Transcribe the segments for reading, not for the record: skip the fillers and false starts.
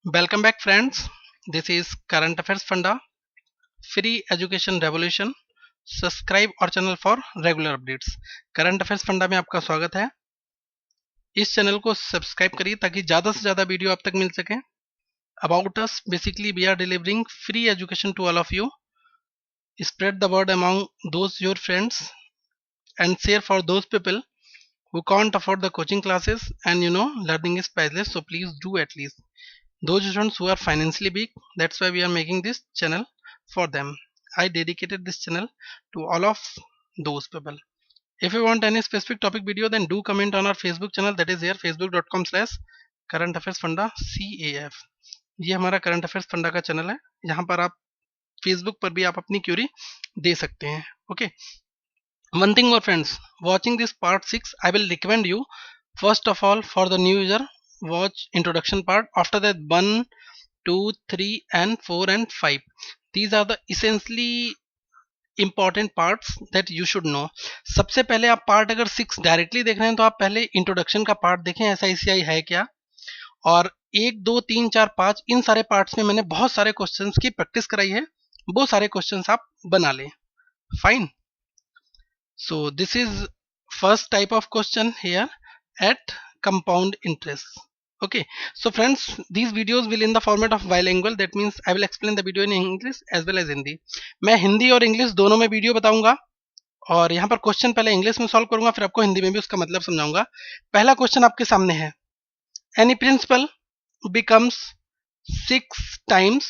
Welcome back, friends. This is Current Affairs Funda, Free Education Revolution. Subscribe और channel for regular updates. Current affairs funda में आपका स्वागत है। इस channel को सब्सक्राइब करिए ताकि ज़्यादा से ज़्यादा वीडियो आप तक मिल सके। About us, basically we are delivering free education to all of you. Spread the word among those your friends and share for those people who can't afford the coaching classes, and learning is priceless, so please do at least those students who are financially weak. That's why we are making this channel for them. I dedicated this channel to all of those people. If you want any specific topic video, then do comment on our Facebook channel, that is here facebook.com/current affairs funda CAF. ये हमारा current affairs फंडा का channel है। यहाँ पर आप Facebook पर भी आप अपनी क्यूरी दे सकते हैं। Okay, one thing more, friends, watching this part 6, I will recommend you, first of all, for the new user, watch introduction part. After that, 1, 2, 3 and 4 and 5, these are the essentially important parts that you should know. सबसे पहले आप part अगर 6 directly देख रहे हैं तो आप पहले इंट्रोडक्शन का पार्ट देखें, SICI है क्या, और 1, 2, 3, 4, 5 इन सारे पार्ट्स में मैंने बहुत सारे क्वेश्चंस की प्रैक्टिस कराई है। वो सारे क्वेश्चंस आप बना लें। Fine. So this is first type of question here at compound interest. Okay, so friends, these videos will in the format of bilingual, that means I will explain the video in English as well as Hindi. मैं हिंदी और English दोनों में video बताऊंगा और यहाँ पर question पहले English में सॉल्व करूंगा, फिर आपको हिंदी में भी उसका मतलब समझाऊंगा। पहला क्वेश्चन आपके सामने है, any principal becomes 6 times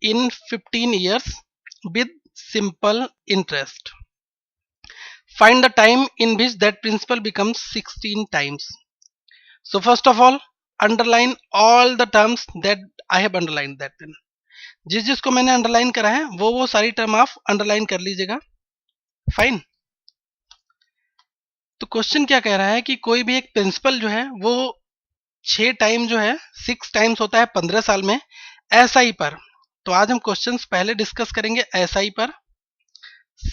in 15 years with simple interest. Find the time in which that principal becomes 16 times. So first of all, underline all the terms that I have underlined that in. जिसको मैंने underline करा है वो सारी term आप underline कर लीजिएगा। Fine. तो क्वेश्चन क्या कह रहा है कि कोई भी एक प्रिंसिपल जो है वो 6 टाइम जो है 6 टाइम्स होता है 15 साल में SI पर। तो आज हम क्वेश्चंस पहले डिस्कस करेंगे SI पर,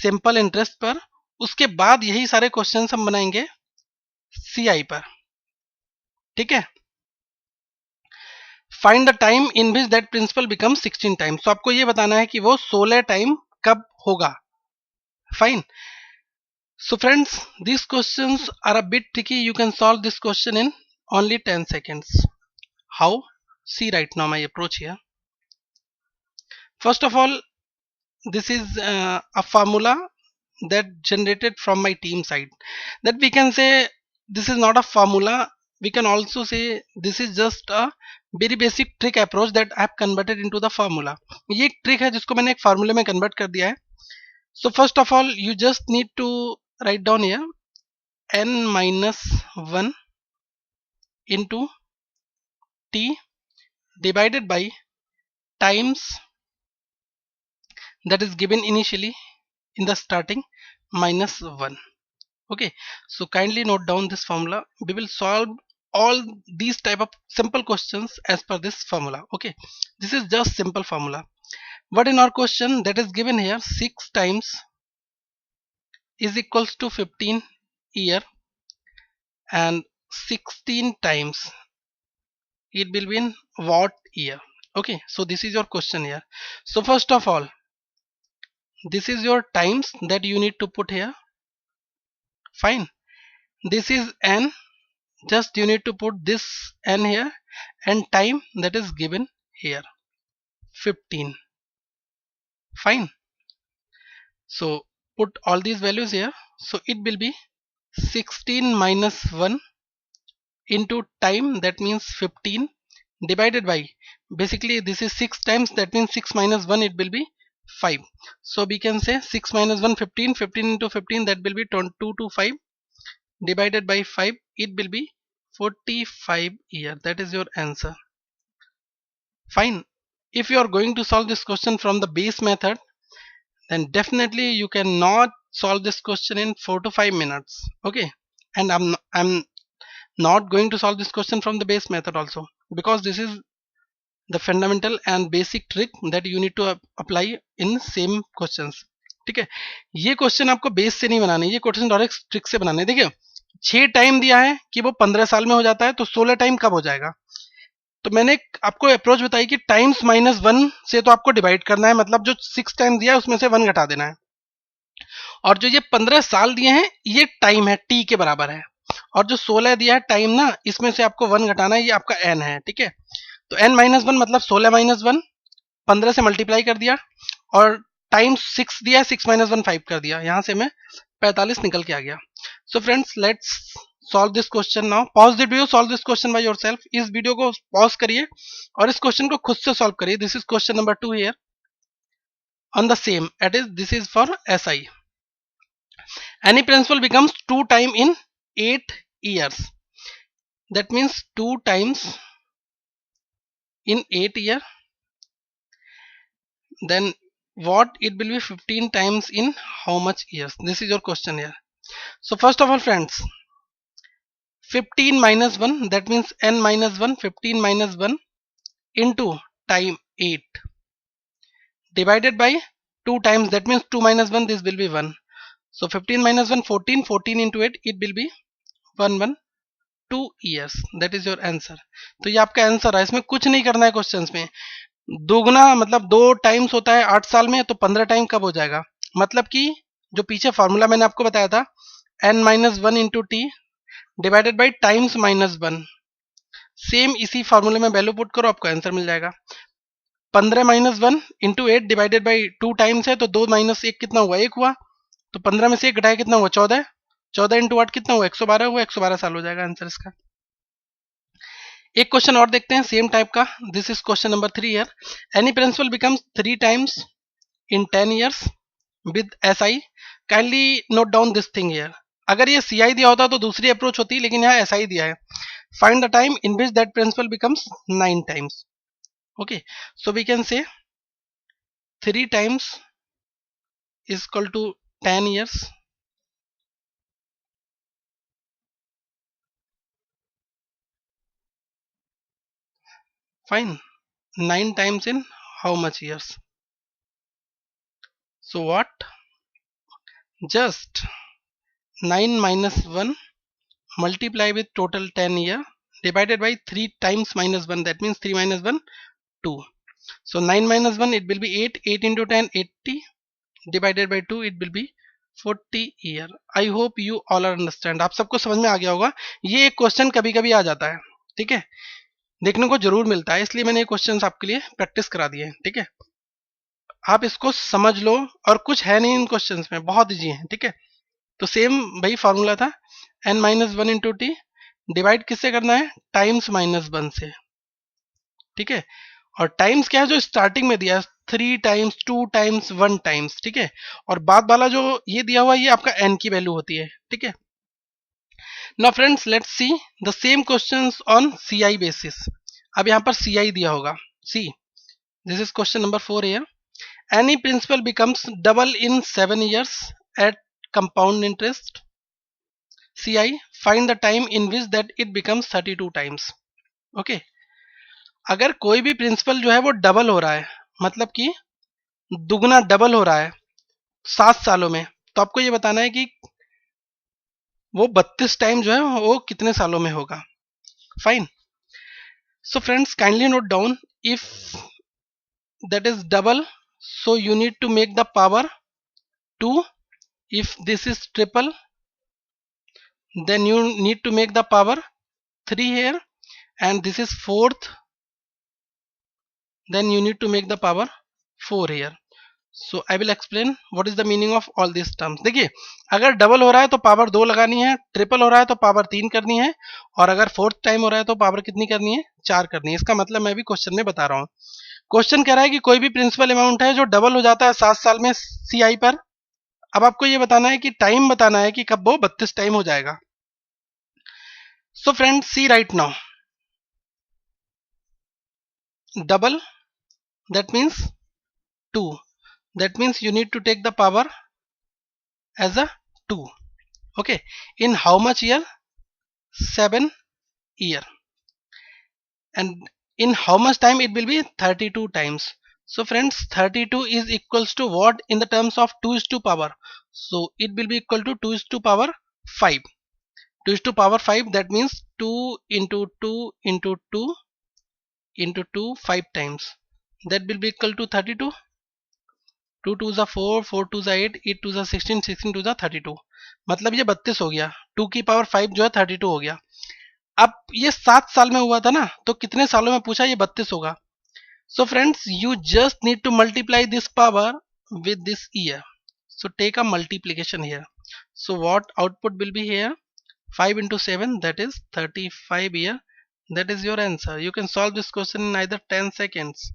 सिंपल इंटरेस्ट पर, उसके बाद यही सारे क्वेश्चंस हम बनाएंगे CI पर। ठीक है। Find the time in which that principal become 16 time. तो आपको ये बताना है कि वो 16 टाइम कब होगा। Fine. So friends, these questions are a bit tricky. You can solve this question in only 10 seconds. How? See right now my approach here. First of all, this is a formula that generated from my team side, that we can say this is not a formula, we can also say this is just a very basic trick approach that I have converted into the formula. ये एक trick है जिसको मैंने एक फार्मूले में convert कर दिया है। So first of all, you just need to write down here n-1 into t divided by times that is given initially in the starting minus 1. Okay, so kindly note down this formula. We will solve all these type of simple questions as per this formula. Okay, this is just simple formula. What in our question that is given here, 6 times is equals to 15 year and 16 times it will be in what year. Okay, so this is your question here. So first of all, this is your times that you need to put here. Fine. This is n, just you need to put this n here, and time that is given here 15. Fine. So put all these values here. So it will be 16 minus 1 into time, that means 15, divided by, basically this is 6 times, that means 6 minus 1 it will be 5. So we can say 6 minus 1 15, 15 into 15 that will be 2 to 5, divided by 5 it will be 45 year. That is your answer. Fine. If you are going to solve this question from the base method, then definitely you cannot solve this question in 4 to 5 minutes. Okay, and I'm not going to solve this question from the base method also, because this is the fundamental and basic trick that you need to apply in same questions. ठीक है, ये question आपको base से नहीं बनाने, ये question direct trick से बनाने। देखिए 6 टाइम दिया है कि वो 15 साल में हो जाता है, तो 16 टाइम कब हो जाएगा। तो मैंने आपको अप्रोच बताई कि टाइम्स -1 से तो आपको डिवाइड करना है, मतलब जो 6 टाइम दिया है उसमें से 1 घटा देना है, और जो ये 15 साल दिए हैं ये टाइम है, टी के बराबर है, और जो 16 दिया है टाइम ना, इसमें से आपको 1 घटाना है, ये आपका एन है, ठीक है। तो n -1 मतलब 16 -1, 15 से मल्टीप्लाई कर दिया, और टाइम 6 दिया है, 6 -1 5 कर दिया, यहां से मैं 45 निकल के आ गया। So friends, let's solve this question now. Pause the video, solve this question by yourself. इस वीडियो को पॉज करिए और इस क्वेश्चन को खुद से सॉल्व करिए। This is question number 2 here on the same, that is this is for SI. Any principal becomes 2 time in 8 years, that means 2 times in 8 year, then what it will be 15 times in how much years? This is your question here. So first of all friends, 15 minus 1, that means n minus 1, 15 minus 1 into time 8 divided by 2 times, that means 2 minus 1, this will be 1. So 15 minus 1, 14, 14 into 8, it will be 112 years. That is your answer. तो ये आपका answer है, इसमें कुछ नहीं करना है questions में। दोगुना मतलब 2 टाइम्स होता है 8 साल में, तो 15 टाइम कब हो जाएगा? मतलब कि जो पीछे फॉर्मूला मैंने आपको बताया था, n minus 1 into T divided by times -1, same इसी फॉर्मूले में वैल्यू पुट करो, आपको आंसर मिल जाएगा। 15 minus 1 into 8 divided by 2 times है, तो 2 माइनस 1 कितना हुआ? 1 हुआ। तो 15 में से 1 घटाया कितना हुआ? 14। 14 इंटू 8 कितना हुआ? 112 हुआ। 112 साल हो जाएगा आंसर इसका। एक क्वेश्चन और देखते हैं सेम टाइप का। This is question number 3 year. Any principal becomes 3 times in 10 years with SI। Kindly note down this thing here. अगर ये CI दिया होता तो दूसरी अप्रोच होती, लेकिन यहाँ SI दिया है। Find the time in which that principal becomes 9 times. Okay, so we can say 3 times is equal to 10 years, fine. 9 times in how much years? So what? Just 9 minus 1 multiply with total 10 year divided by 3 times minus 1, that means 3 minus 1 2. So 9 minus 1 it will be 8, 8 into 10 80 divided by 2 it will be 40 year. I hope you all are understand. आप सबको समझ में आ गया होगा। ये एक question कभी कभी आ जाता है, ठीक है, देखने को जरूर मिलता है, इसलिए मैंने ये क्वेश्चंस आपके लिए प्रैक्टिस करा दिए हैं, ठीक है। आप इसको समझ लो, और कुछ है नहीं इन क्वेश्चंस में, बहुत इजी है, ठीक है। तो सेम वही फॉर्मूला था, n minus 1 into T divide किससे करना है? टाइम्स -1 से, ठीक है। और टाइम्स क्या है? जो स्टार्टिंग में दिया है 3 टाइम्स, 2 टाइम्स, 1 टाइम्स, ठीक है। और बाद वाला जो ये दिया हुआ है, ये आपका n की वैल्यू होती है, ठीक है। Now friends, let's see the same questions on CI basis. अब यहाँ पर CI दिया होगा, see this is question number 4 here. Any principal becomes double in 7 years at compound interest. CI, find the time in which that it becomes 32 times. Okay. अगर कोई भी principal जो है वो डबल हो रहा है, मतलब कि दुगना डबल हो रहा है 7 सालों में, तो आपको ये बताना है कि वो 32 टाइम जो है वो कितने सालों में होगा। Fine. So friends, kindly note down, if that is double, so you need to make the power 2. If this is triple, then you need to make the power 3 here, and this is fourth, then you need to make the power 4 here. So I will explain what is the meaning of all these terms. देखिए, अगर double हो रहा है तो power 2 लगानी है, triple हो रहा है तो पावर 3 करनी है, और अगर फोर्थ टाइम हो रहा है तो पावर कितनी करनी है? 4 करनी है। इसका मतलब मैं भी क्वेश्चन में बता रहा हूँ। क्वेश्चन कह रहा है कि कोई भी प्रिंसिपल अमाउंट है जो डबल हो जाता है 7 साल में CI पर। अब आपको ये बताना है कि टाइम बताना है कि कब वो 32 टाइम हो जाएगा। So friend, see right now, double, that means 2, that means you need to take the power as a 2. Okay, in how much year? 7 year. And in how much time? It will be 32 times. So friends, 32 is equals to what in the terms of 2 is to power? So it will be equal to 2 is to power 5. 2 is to power 5, that means 2 into 2 into 2 into 2 5 times, that will be equal to 32. 2 2 जा 4, 4 2 जा 8, 8 2 जा 16, 16 2 जा 32, मतलब ये 32 हो गया। 2 की power 5 जो है 32 हो गया। अब ये 7 साल में हुआ था ना, तो कितने सालों में पूछा, ये 32 होगा। So friends, you just need to multiply this power with this year. So take a multiplication here. So what output will be here? 5 into 7, that is 35 year. That is your answer. You can solve this question in either 10 seconds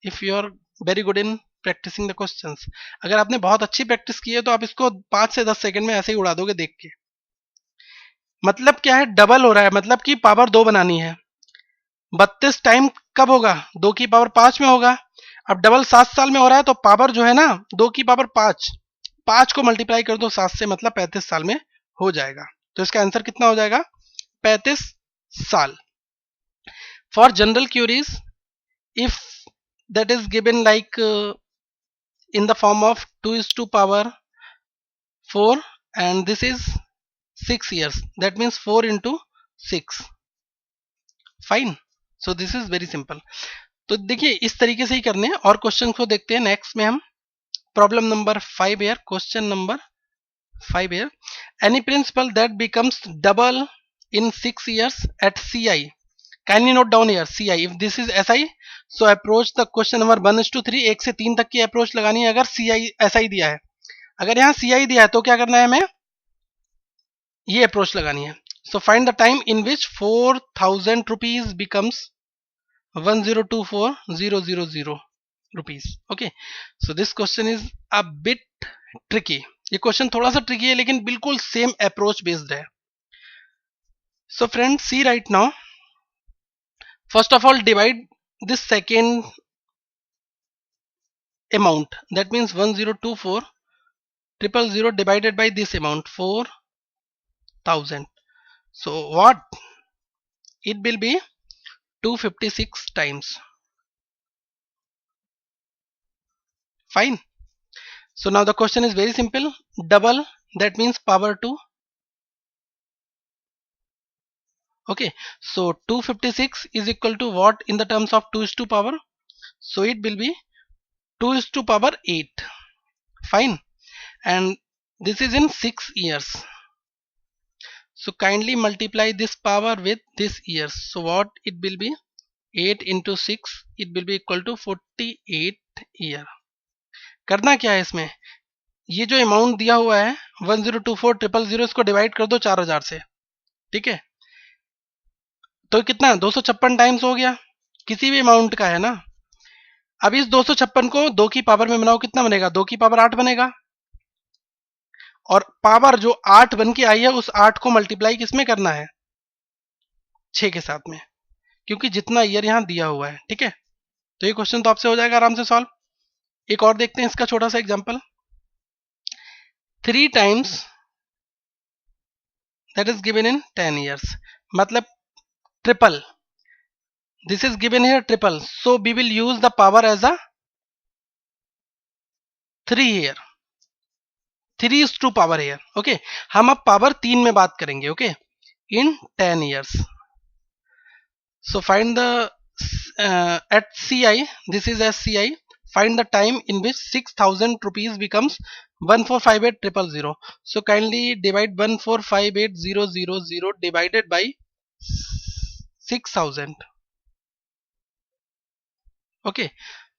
if you are very good in practicing the questions. अगर आपने बहुत अच्छी practice की है तो आप इसको 5 से 10 सेकंड में ऐसे ही उड़ा दोगे देख के। मतलब क्या है, डबल हो रहा है, मतलब कि पावर 2 बनानी है। 32 टाइम कब होगा, 2 की पावर 5 में होगा। अब डबल 7 साल में हो रहा है, तो पावर जो है ना 2 की पावर 5, 5 को मल्टीप्लाई कर दो 7 से, मतलब 35 साल में हो जाएगा। तो इसका आंसर कितना हो जाएगा, 35 साल। For general queries, if that is given like in the form of 2 is to power 4 and this is 6 years, that means 4 into 6, fine. So this is very simple. तो देखिए इस तरीके से ही करने हैं। और क्वेश्चन को देखते हैं नेक्स्ट में हम। Problem number 5 here, question number 5 here, any principal that becomes double in 6 years at CI, kindly note down here CI, if this is SI, so approach the question number 1 is to 3, 1 से 3 तक की approach लगानी है अगर CI SI दिया है। अगर यहाँ CI दिया है तो क्या करना है, हमें ये अप्रोच लगानी है। So find the time in which 4000 rupees becomes 1024,000 rupees. Okay, so this question is a bit tricky. ये क्वेश्चन थोड़ा सा ट्रिकी है लेकिन बिल्कुल सेम अप्रोच बेस्ड है। So friend see right now, first of all divide this second amount, that means 1024,000 divided by this amount 4000. So what it will be, 256 times, fine. So now the question is very simple, double, that means power 2. Okay, so 256 is equal to what in the terms of 2 is to power, so it will be 2 is to power 8, fine. And this is in 6 years, so kindly multiply this power with this years. So what it will be, 8 into 6, it will be equal to 48 year. करना क्या है इसमें, ये जो amount दिया हुआ है 1024,000, इसको डिवाइड कर दो 4000 से, ठीक है। तो कितना 256 टाइम्स हो गया, किसी भी अमाउंट का है ना। अब इस 256 को 2 की पावर में बनाओ, कितना बनेगा, 2 की पावर 8 बनेगा। और पावर जो 8 बन के आई है उस 8 को मल्टीप्लाई किसमें करना है, 6 के साथ में, क्योंकि जितना ईयर यहां दिया हुआ है, ठीक है। तो ये क्वेश्चन तो आपसे हो जाएगा आराम से सॉल्व। एक और देखते हैं इसका छोटा सा example, 3 times that is given in 10 years, मतलब triple, this is given here triple, so we will use the power as a 3 here, 3 is to power here. Okay, हम अब पावर 3 में बात करेंगे, okay, in 10 years. So find the at CI, this is as CI, find the time in which 6000 rupees becomes 1458000. So kindly divide 1458000 divided by 6000. Okay,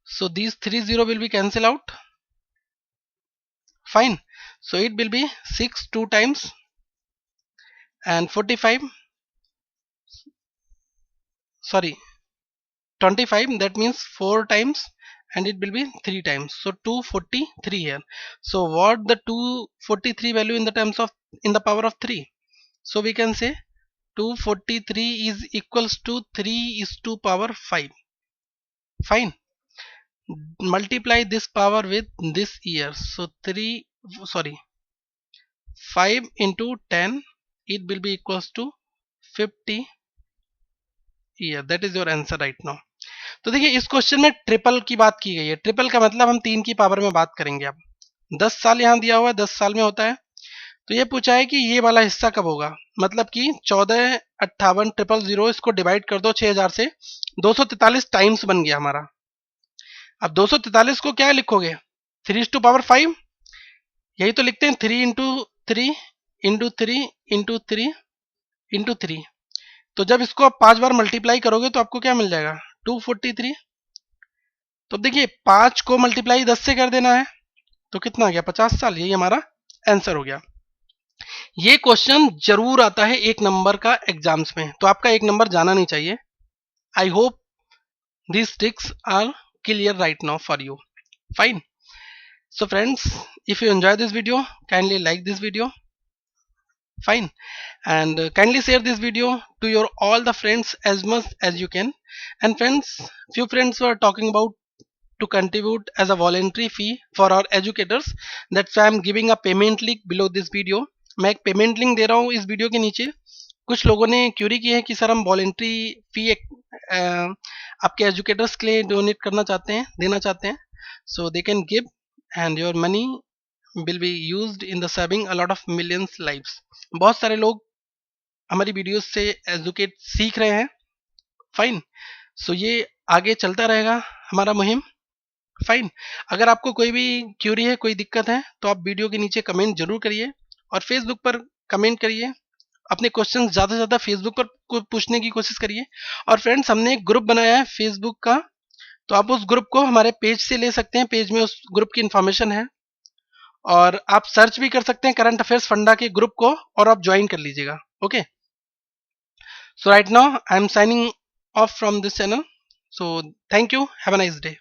so these 30 will be cancel out, fine. So it will be 6 2 times and 45, sorry 25, that means 4 times, and it will be 3 times, so 243 here. So what the 243 value in the terms of, in the power of 3, so we can say 243 is equals to 3 is to power 5, fine. Multiply this power with this year, so 5 into 10, it will be equals to 50 year. That is your answer right now. तो देखिए इस question में triple की बात की गई है। Triple का मतलब हम 3 की पावर में बात करेंगे। अब 10 साल यहाँ दिया हुआ है, 10 साल में होता है, तो ये पूछा है कि ये वाला हिस्सा कब होगा, मतलब कि 145800 इसको डिवाइड कर दो 6000 से, 243 टाइम्स बन गया हमारा। अब 243 को क्या लिखोगे, 3/5, यही तो लिखते हैं, 3 × 3 × 3 × 3 × 3। तो जब इसको आप 5 बार मल्टीप्लाई करोगे तो आपको क्या मिल जाएगा, 243। तो देखिए 5 को मल्टीप्लाई 10 से कर देना है तो कितना आ गया, 50 साल। यही हमारा आंसर हो गया। ये क्वेश्चन जरूर आता है 1 नंबर का एग्जाम्स में, तो आपका 1 नंबर जाना नहीं चाहिए। I hope these tricks are clear right now for you. Fine. So friends, if you enjoy this video, kindly like this video. Fine. And kindly share this video to your all the friends as much as you can. And friends, few friends were talking about to contribute as a voluntary fee for our educators. That's why I'm giving a payment link below this video. मैं एक payment link दे रहा हूँ इस video के नीचे। कुछ लोगों ने क्यूरी की है कि सर हम वॉलेंट्री फी आपके एजुकेटर्स के लिए डोनेट करना चाहते हैं, देना चाहते हैं, so they can give and your money will be used in the serving a lot of millions lives. बहुत सारे लोग हमारी वीडियोस से एजुकेट सीख रहे हैं। फाइन। सो ये आगे चलता रहेगा हमारा मुहिम। फाइन। अगर आपको कोई भी क्यूरी है, कोई दिक्कत है, तो आप वीडियो के नीचे कमेंट जरूर करिए और फेसबुक पर कमेंट करिए। अपने क्वेश्चन ज़्यादा से ज़्यादा फेसबुक पर पूछने की कोशिश करिए। और फ्रेंड्स, हमने एक ग्रुप बनाया है फेसबुक का, तो आप उस ग्रुप को हमारे पेज से ले सकते हैं। पेज में उस ग्रुप की इंफॉर्मेशन है और आप सर्च भी कर सकते हैं करंट अफेयर्स फंडा के ग्रुप को और आप ज्वाइन कर लीजिएगा। Okay, so right now I am signing off from this channel. So thank you, have a nice day.